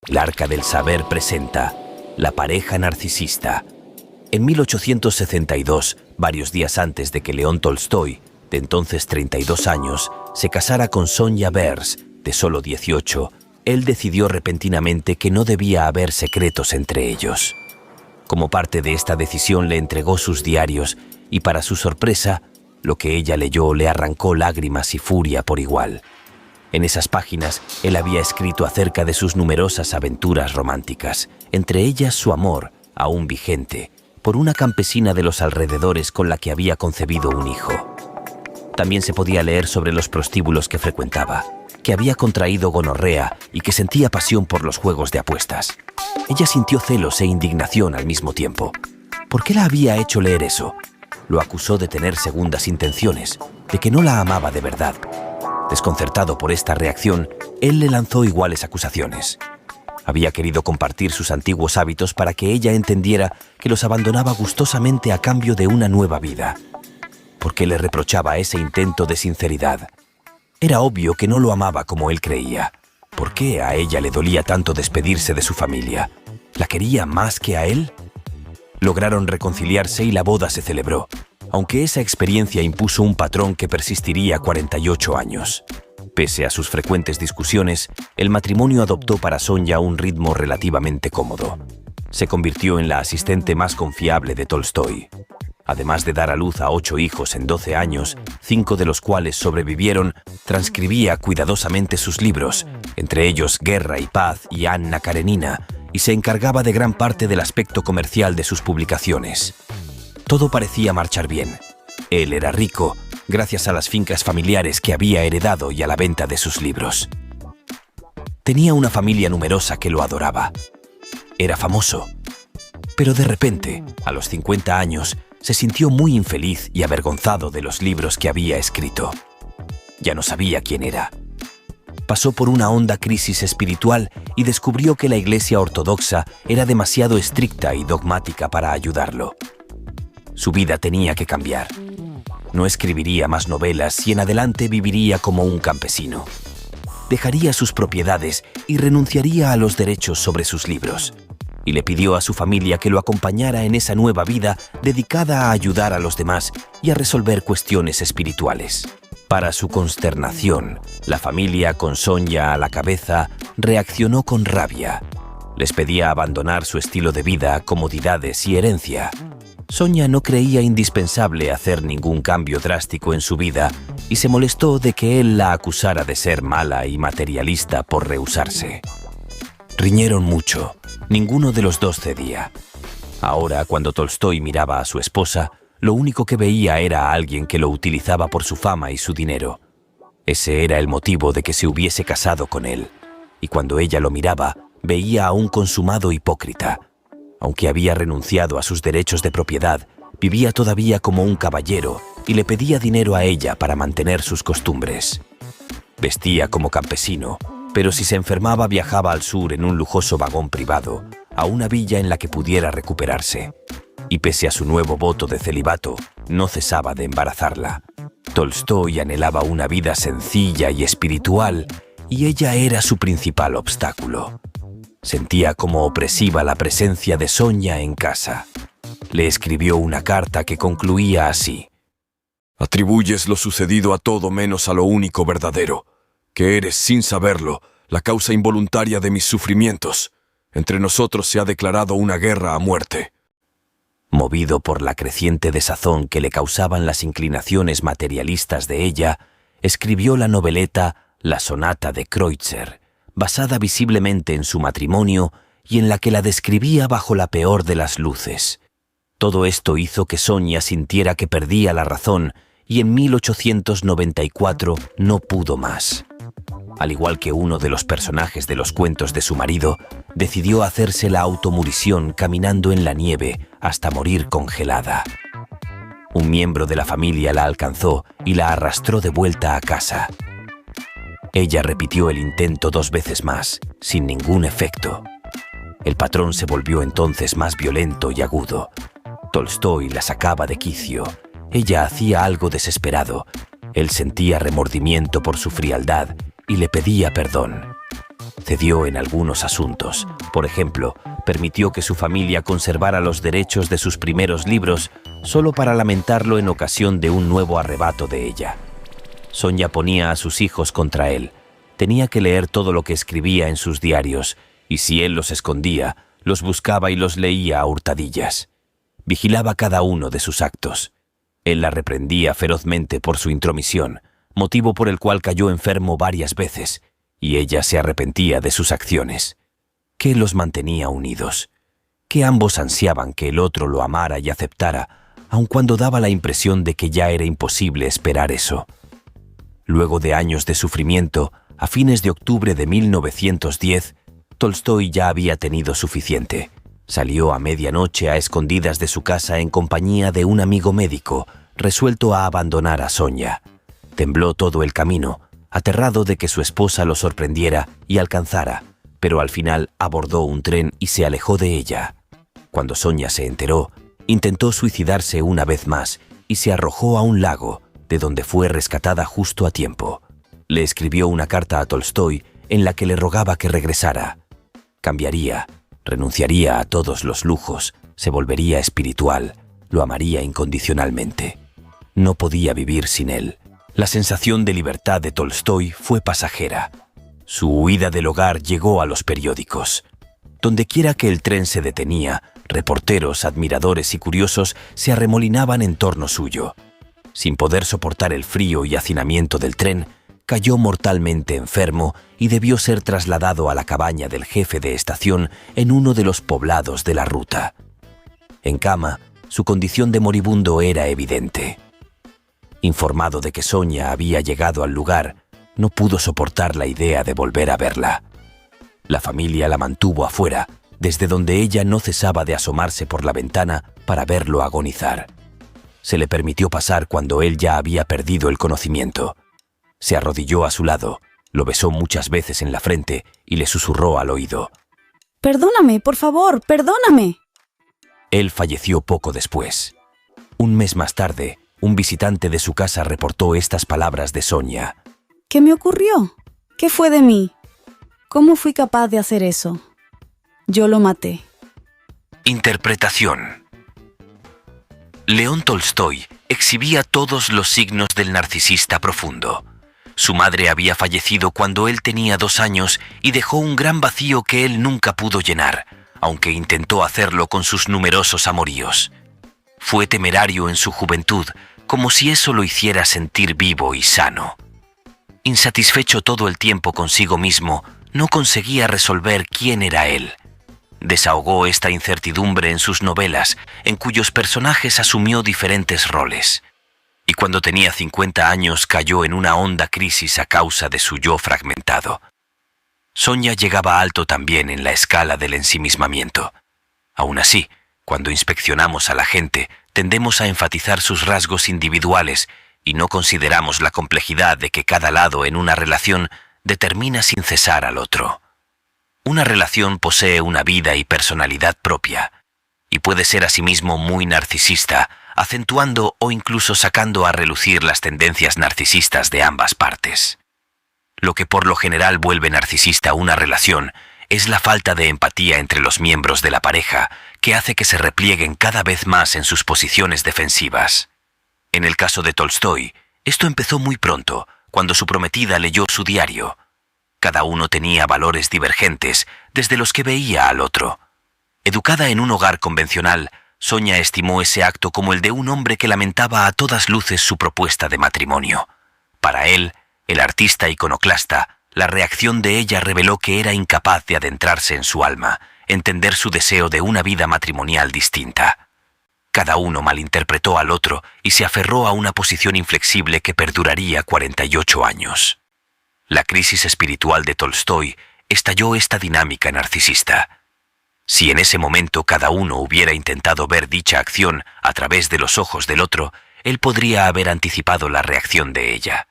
El Arca del Saber presenta La pareja narcisista. En 1862, varios días antes de que León Tolstói, de entonces 32 años, se casara con Sonia Behrs, de solo 18, él decidió repentinamente que no debía haber secretos entre ellos. Como parte de esta decisión le entregó sus diarios y, para su sorpresa, lo que ella leyó le arrancó lágrimas y furia por igual. En esas páginas, él había escrito acerca de sus numerosas aventuras románticas, entre ellas su amor, aún vigente, por una campesina de los alrededores con la que había concebido un hijo. También se podía leer sobre los prostíbulos que frecuentaba, que había contraído gonorrea y que sentía pasión por los juegos de apuestas. Ella sintió celos e indignación al mismo tiempo. ¿Por qué la había hecho leer eso? Lo acusó de tener segundas intenciones, de que no la amaba de verdad. Desconcertado por esta reacción, él le lanzó iguales acusaciones. Había querido compartir sus antiguos hábitos para que ella entendiera que los abandonaba gustosamente a cambio de una nueva vida. ¿Por qué le reprochaba ese intento de sinceridad? Era obvio que no lo amaba como él creía. ¿Por qué a ella le dolía tanto despedirse de su familia? ¿La quería más que a él? Lograron reconciliarse y la boda se celebró, aunque esa experiencia impuso un patrón que persistiría 48 años. Pese a sus frecuentes discusiones, el matrimonio adoptó para Sonia un ritmo relativamente cómodo. Se convirtió en la asistente más confiable de Tolstói. Además de dar a luz a 8 hijos en 12 años, 5 de los cuales sobrevivieron, transcribía cuidadosamente sus libros, entre ellos Guerra y Paz y Anna Karenina, y se encargaba de gran parte del aspecto comercial de sus publicaciones. Todo parecía marchar bien. Él era rico, gracias a las fincas familiares que había heredado y a la venta de sus libros. Tenía una familia numerosa que lo adoraba. Era famoso. Pero de repente, a los 50 años, se sintió muy infeliz y avergonzado de los libros que había escrito. Ya no sabía quién era. Pasó por una honda crisis espiritual y descubrió que la Iglesia Ortodoxa era demasiado estricta y dogmática para ayudarlo. Su vida tenía que cambiar. No escribiría más novelas y en adelante viviría como un campesino. Dejaría sus propiedades y renunciaría a los derechos sobre sus libros. Y le pidió a su familia que lo acompañara en esa nueva vida dedicada a ayudar a los demás y a resolver cuestiones espirituales. Para su consternación, la familia, con Sonia a la cabeza, reaccionó con rabia. Les pedía abandonar su estilo de vida, comodidades y herencia. Sonia no creía indispensable hacer ningún cambio drástico en su vida y se molestó de que él la acusara de ser mala y materialista por rehusarse. Riñeron mucho. Ninguno de los dos cedía. Ahora, cuando Tolstói miraba a su esposa, lo único que veía era a alguien que lo utilizaba por su fama y su dinero. Ese era el motivo de que se hubiese casado con él. Y cuando ella lo miraba, veía a un consumado hipócrita. Aunque había renunciado a sus derechos de propiedad, vivía todavía como un caballero y le pedía dinero a ella para mantener sus costumbres. Vestía como campesino, pero si se enfermaba viajaba al sur en un lujoso vagón privado, a una villa en la que pudiera recuperarse. Y pese a su nuevo voto de celibato, no cesaba de embarazarla. Tolstói anhelaba una vida sencilla y espiritual, y ella era su principal obstáculo. Sentía como opresiva la presencia de Sonia en casa. Le escribió una carta que concluía así: «Atribuyes lo sucedido a todo menos a lo único verdadero, que eres, sin saberlo, la causa involuntaria de mis sufrimientos. Entre nosotros se ha declarado una guerra a muerte». Movido por la creciente desazón que le causaban las inclinaciones materialistas de ella, escribió la noveleta La sonata de Kreutzer, basada visiblemente en su matrimonio y en la que la describía bajo la peor de las luces. Todo esto hizo que Sonia sintiera que perdía la razón y en 1894 no pudo más. Al igual que uno de los personajes de los cuentos de su marido, decidió hacerse la automurición caminando en la nieve hasta morir congelada. Un miembro de la familia la alcanzó y la arrastró de vuelta a casa. Ella repitió el intento 2 veces más, sin ningún efecto. El patrón se volvió entonces más violento y agudo. Tolstói la sacaba de quicio. Ella hacía algo desesperado. Él sentía remordimiento por su frialdad y le pedía perdón. Cedió en algunos asuntos. Por ejemplo, permitió que su familia conservara los derechos de sus primeros libros solo para lamentarlo en ocasión de un nuevo arrebato de ella. Sonia ponía a sus hijos contra él. Tenía que leer todo lo que escribía en sus diarios, y si él los escondía, los buscaba y los leía a hurtadillas. Vigilaba cada uno de sus actos. Él la reprendía ferozmente por su intromisión, motivo por el cual cayó enfermo varias veces, y ella se arrepentía de sus acciones. ¿Qué los mantenía unidos? Que ambos ansiaban que el otro lo amara y aceptara, aun cuando daba la impresión de que ya era imposible esperar eso. Luego de años de sufrimiento, a fines de octubre de 1910, Tolstói ya había tenido suficiente. Salió a medianoche a escondidas de su casa en compañía de un amigo médico, resuelto a abandonar a Sonia. Tembló todo el camino, aterrado de que su esposa lo sorprendiera y alcanzara, pero al final abordó un tren y se alejó de ella. Cuando Sonia se enteró, intentó suicidarse una vez más y se arrojó a un lago, de donde fue rescatada justo a tiempo. Le escribió una carta a Tolstói en la que le rogaba que regresara. Cambiaría, renunciaría a todos los lujos, se volvería espiritual, lo amaría incondicionalmente. No podía vivir sin él. La sensación de libertad de Tolstói fue pasajera. Su huida del hogar llegó a los periódicos. Dondequiera que el tren se detenía, reporteros, admiradores y curiosos se arremolinaban en torno suyo. Sin poder soportar el frío y hacinamiento del tren, cayó mortalmente enfermo y debió ser trasladado a la cabaña del jefe de estación en uno de los poblados de la ruta. En cama, su condición de moribundo era evidente. Informado de que Sonia había llegado al lugar, no pudo soportar la idea de volver a verla. La familia la mantuvo afuera, desde donde ella no cesaba de asomarse por la ventana para verlo agonizar. Se le permitió pasar cuando él ya había perdido el conocimiento. Se arrodilló a su lado, lo besó muchas veces en la frente y le susurró al oído: «Perdóname, por favor, perdóname». Él falleció poco después. Un mes más tarde, un visitante de su casa reportó estas palabras de Sonia: ¿Qué me ocurrió? ¿Qué fue de mí? ¿Cómo fui capaz de hacer eso? Yo lo maté. Interpretación. León Tolstói exhibía todos los signos del narcisista profundo. Su madre había fallecido cuando él tenía 2 años y dejó un gran vacío que él nunca pudo llenar, aunque intentó hacerlo con sus numerosos amoríos. Fue temerario en su juventud, como si eso lo hiciera sentir vivo y sano. Insatisfecho todo el tiempo consigo mismo, no conseguía resolver quién era él. Desahogó esta incertidumbre en sus novelas, en cuyos personajes asumió diferentes roles. Y cuando tenía 50 años cayó en una honda crisis a causa de su yo fragmentado. Sonia llegaba alto también en la escala del ensimismamiento. Aún así, cuando inspeccionamos a la gente, tendemos a enfatizar sus rasgos individuales y no consideramos la complejidad de que cada lado en una relación determina sin cesar al otro. Una relación posee una vida y personalidad propia, y puede ser asimismo muy narcisista, acentuando o incluso sacando a relucir las tendencias narcisistas de ambas partes. Lo que por lo general vuelve narcisista una relación es la falta de empatía entre los miembros de la pareja, que hace que se replieguen cada vez más en sus posiciones defensivas. En el caso de Tolstói, esto empezó muy pronto, cuando su prometida leyó su diario. Cada uno tenía valores divergentes, desde los que veía al otro. Educada en un hogar convencional, Sonia estimó ese acto como el de un hombre que lamentaba a todas luces su propuesta de matrimonio. Para él, el artista iconoclasta, la reacción de ella reveló que era incapaz de adentrarse en su alma, entender su deseo de una vida matrimonial distinta. Cada uno malinterpretó al otro y se aferró a una posición inflexible que perduraría 48 años. La crisis espiritual de Tolstói estalló esta dinámica narcisista. Si en ese momento cada uno hubiera intentado ver dicha acción a través de los ojos del otro, él podría haber anticipado la reacción de ella.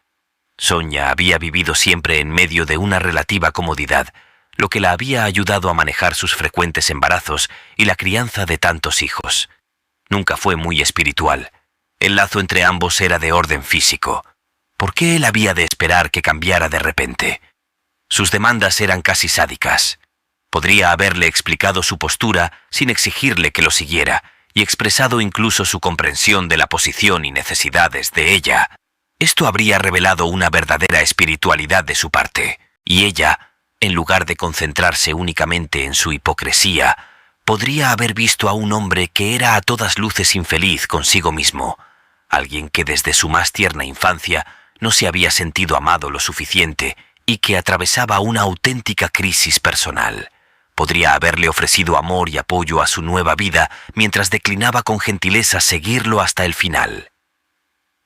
Sonia había vivido siempre en medio de una relativa comodidad, lo que la había ayudado a manejar sus frecuentes embarazos y la crianza de tantos hijos. Nunca fue muy espiritual. El lazo entre ambos era de orden físico. ¿Por qué él había de esperar que cambiara de repente? Sus demandas eran casi sádicas. Podría haberle explicado su postura sin exigirle que lo siguiera, y expresado incluso su comprensión de la posición y necesidades de ella. Esto habría revelado una verdadera espiritualidad de su parte, y ella, en lugar de concentrarse únicamente en su hipocresía, podría haber visto a un hombre que era a todas luces infeliz consigo mismo, alguien que desde su más tierna infancia no se había sentido amado lo suficiente y que atravesaba una auténtica crisis personal. Podría haberle ofrecido amor y apoyo a su nueva vida mientras declinaba con gentileza seguirlo hasta el final.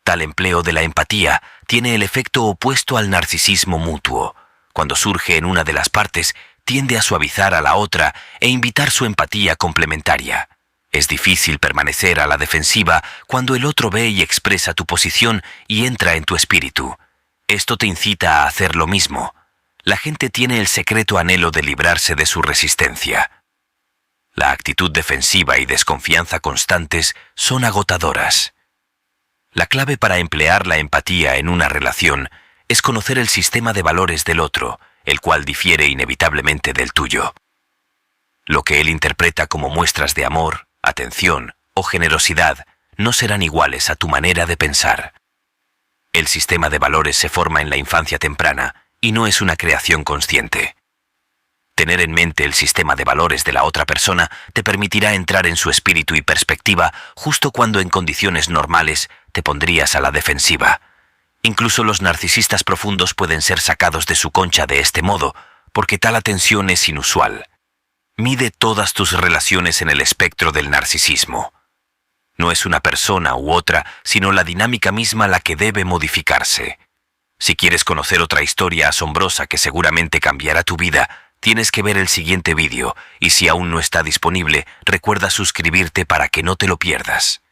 Tal empleo de la empatía tiene el efecto opuesto al narcisismo mutuo. Cuando surge en una de las partes, tiende a suavizar a la otra e invitar su empatía complementaria. Es difícil permanecer a la defensiva cuando el otro ve y expresa tu posición y entra en tu espíritu. Esto te incita a hacer lo mismo. La gente tiene el secreto anhelo de librarse de su resistencia. La actitud defensiva y desconfianza constantes son agotadoras. La clave para emplear la empatía en una relación es conocer el sistema de valores del otro, el cual difiere inevitablemente del tuyo. Lo que él interpreta como muestras de amor, atención o generosidad no serán iguales a tu manera de pensar. El sistema de valores se forma en la infancia temprana y no es una creación consciente. Tener en mente el sistema de valores de la otra persona te permitirá entrar en su espíritu y perspectiva justo cuando en condiciones normales te pondrías a la defensiva. Incluso los narcisistas profundos pueden ser sacados de su concha de este modo, porque tal atención es inusual. Mide todas tus relaciones en el espectro del narcisismo. No es una persona u otra, sino la dinámica misma la que debe modificarse. Si quieres conocer otra historia asombrosa que seguramente cambiará tu vida, tienes que ver el siguiente vídeo, y si aún no está disponible, recuerda suscribirte para que no te lo pierdas.